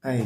Hi.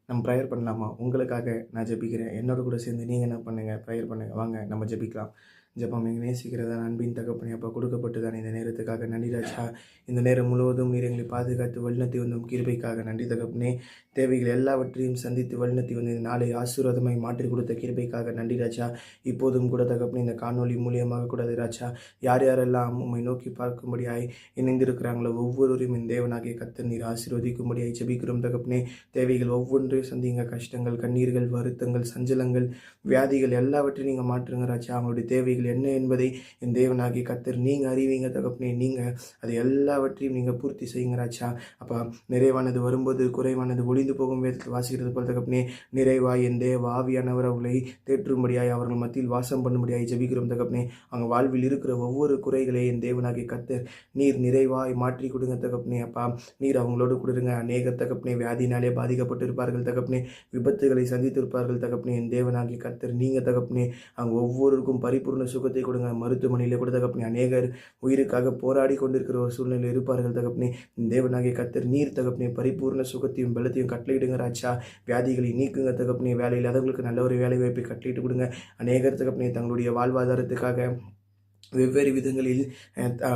நம்ம prayer பண்ணலாமா? உங்களுக்காக நான் ஜெபிக்கிறேன். என்னோட கூட சேர்ந்து நீங்க என்ன பண்ணுங்க? ப்ரேயர் பண்ணுங்க. வாங்க நம்ம ஜெபிக்கலாம். ஜெபம் எங்களை நேசிக்கிறதா அன்பின் தகப்பனே, அப்பா கொடுக்கப்பட்டதான இந்த நேரத்துக்காக நன்றி ராஜா. இந்த நேரம் முழுவதும் நீர் எங்களை பாதுகாத்து வழிநடத்தி வந்தோம் கிருபைக்காக நன்றி தகப்பனே. தேவைகள் எல்லாவற்றையும் சந்தித்து வழிநடத்தி வந்து இந்த நாளை ஆசீர்வாதமாய் மாற்றி கொடுத்த கிருபைக்காக நன்றி ராஜா. இப்போதும் கூட தகப்பனே இந்த காணொளி மூலியமாக கூட ராஜா, யார் யாரெல்லாம் உம்மை நோக்கி பார்க்கும்படியாய் இணைந்திருக்கிறாங்களோ ஒவ்வொருவரையும் என் தேவனாகிய கர்த்தர் நீர் ஆசீர்வதிக்கும்படியாய் ஜெபிக்கிறோம் தகப்பனே. தேவைகள் ஒவ்வொன்றையும் சந்திங்க. கஷ்டங்கள், கண்ணீர்கள், வருத்தங்கள், சஞ்சலங்கள், வியாதிகள் எல்லாவற்றையும் நீங்கள் மாற்றுங்க ராஜா. அவங்களுடைய தேவைகள் என்ன என்பதை என் தேவனாகிய கர்த்தர் நீங்கள் அறிவீங்க தகப்பனே. நீங்கள் அது எல்லாவற்றையும் நீங்கள் பூர்த்தி செய்யுங்க ராஜா. அப்போ நிறைவானது வரும்போது குறைவானது ஒளிந்து போகும் வேதத்தில் வாசிக்கிறது போல் தகப்பனே, நிறைவாய் என் தேவ ஆவியானவர் அவர்களை தேற்றும்படியாய் அவர்கள் மத்தியில் வாசம் பண்ணும்படியாய் ஜெபிக்கிறோம் தகப்பனே. அவங்க வாழ்வில் இருக்கிற ஒவ்வொரு குறைகளை என் தேவனாகிய கர்த்தர் நீர் நிறைவாய் மாற்றி கொடுங்க தகப்பனே. அப்பா நீர் அவங்களோடு கொடுங்க. அநேக தகப்பனே வியாதினாலே பாதிக்கப்பட்டு இருப்பார்கள் தகப்பனே, விபத்துகளை சந்தித்திருப்பார்கள் தகப்பனே. என் தேவனாகிய கர்த்தர் நீங்கள் தகப்பனே அவங்க ஒவ்வொருவருக்கும் பரிபூர்ண சுகத்தை கொடுங்க. மருத்துவமனையில் கூட தகப்பனே அநேகர் உயிருக்காக போராடி கொண்டிருக்கிற ஒரு சூழ்நிலையில் இருப்பார்கள் தகப்பனே. தேவனாகிய கர்த்தர் நீர் தகப்பனே பரிபூர்ண சுகத்தையும் பலத்தையும் கட்டளையிடுங்க ராஜா. வியாதிகளை நீக்குங்க தகப்பனே. வேலை இல்லாதவங்களுக்கு நல்ல ஒரு வேலை வாய்ப்பை கட்டளையிட்டு கொடுங்க. அநேகர் தகப்பனே தங்களுடைய வாழ்வாதாரத்துக்காக வெவ்வேறு விதங்களில்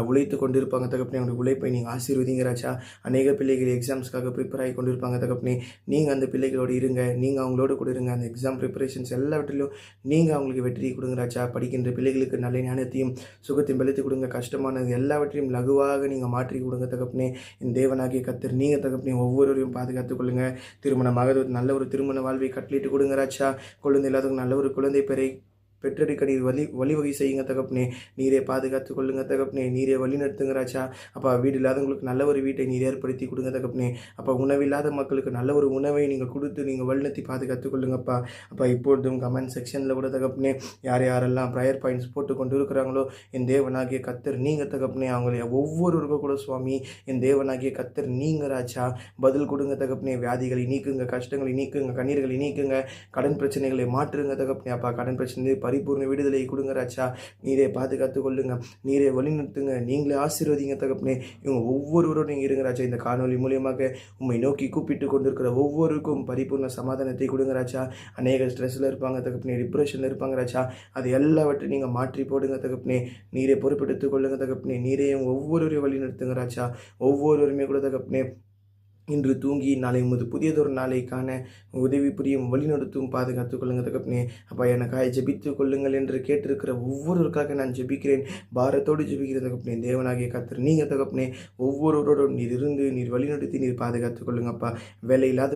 உழைத்து கொண்டிருப்பாங்க தகப்பனே. அவங்களுடைய உழைப்பை நீங்கள் ஆசீர்வதிங்க ராஜா. அநேக பிள்ளைகள் எக்ஸாம்ஸ்க்காக ப்ரிப்பேர் ஆகி கொண்டிருப்பாங்க தகப்பனே. நீங்கள் அந்த பிள்ளைகளோடு இருங்க. நீங்கள் அவங்களோட கூட இருங்க. அந்த எக்ஸாம் ப்ரிப்பரேஷன்ஸ் எல்லாவற்றிலும் நீங்கள் அவங்களுக்கு வெற்றி கொடுங்க ராஜா. படிக்கின்ற பிள்ளைகளுக்கு நல்ல ஞானத்தையும் சுகத்தையும் பலத்தை கொடுங்க. கஷ்டமானது எல்லாவற்றையும் லகுவாக நீங்கள் மாற்றி கொடுங்க தகப்பனே. இந்த தேவனாகிய கர்த்தர் நீங்கள் தகப்பனே ஒவ்வொருவரையும் பாதுகாத்துக் கொள்ளுங்க. திருமணமாக நல்ல ஒரு திருமண வாழ்வை கட்டளிட்டு கொடுங்க ராஜா. குழந்தை இல்லாதவங்க நல்ல ஒரு குழந்தை பெறை பெற்றெடுக்க நீர் வழிவகை செய்யுங்க தகப்பனே. நீரே பாதுகாத்து கொள்ளுங்க தகப்பனே. நீரே வழி நடத்துங்க ராஜா. அப்பா வீடு இல்லாதவங்களுக்கு நல்ல ஒரு வீட்டை நீர் ஏற்படுத்தி கொடுங்க தகப்பனே. அப்போ உணவில்லாத மக்களுக்கு நல்ல ஒரு உணவை நீங்கள் கொடுத்து நீங்கள் வழிநடத்தி பாதுகாத்து கொள்ளுங்கப்பா. அப்பா இப்பொழுதும் கமெண்ட் செக்ஷனில் கூட தகப்பனே யார் யாரெல்லாம் ப்ரேயர் பாயிண்ட்ஸ் போட்டு கொண்டு இருக்கிறாங்களோ என் தேவனாகிய கர்த்தர் நீங்கள் தகப்பனே அவங்களை ஒவ்வொருவருக்கும் கூட சுவாமி என் தேவனாகிய கர்த்தர் நீங்கள் ராஜா பதில் கொடுங்க தகப்பனே. வியாதிகளை நீக்குங்க, கஷ்டங்களை நீக்குங்க, கண்ணீர்களை நீக்குங்க, கடன் பிரச்சனைகளை மாற்றுங்க தகப்பனே. அப்பா கடன் பிரச்சனை பரிபூர்ண விடுதலை கொடுங்க ராஜா. நீரே பாதுகாத்து கொள்ளுங்க. நீரே வழிநடத்துங்க. நீங்களே ஆசீர்வதிங்க தகப்பனே. இவங்க ஒவ்வொருவரும் நீங்கள் இருங்க ராஜா. இந்த காணொலி மூலியமாக உம்மை நோக்கி கூப்பிட்டு கொண்டிருக்கிற ஒவ்வொருக்கும் பரிபூர்ண சமாதானத்தை கொடுங்க ராஜா. அநேக ஸ்ட்ரெஸ்ஸில் இருப்பாங்க தகப்பனே, டிப்ரெஷனில் இருப்பாங்க ராஜா. அது எல்லாவற்றையும் நீங்கள் மாற்றி போடுங்க தகப்பனே. நீரே பொறுப்பெடுத்துக் கொள்ளுங்க தகப்பனே. நீரே ஒவ்வொருவரையும் வழி நடத்துங்க ராஜா. ஒவ்வொருவருமே கூட தகப்பனே இன்று தூங்கி நாளை புதியதொரு நாளை காண உதவி புரியும் வழிநடத்தும் பாதுகாத்துக் கொள்ளுங்க தகப்பனே. அப்பா எனக்காக ஜெபித்துக் கொள்ளுங்கள் என்று கேட்டிருக்கிற ஒவ்வொருவருக்காக நான் ஜெபிக்கிறேன். பாரத்தோடு ஜெபிக்கிறேன் தகப்பனே. தேவனாகிய கர்த்தர் நீங்கள் தகப்பனே ஒவ்வொருவரோடும் நீர் இருந்து நீர் வழிநடத்தி நீர் பாதுகாத்துக் கொள்ளுங்கப்பா. வேலை இல்லாத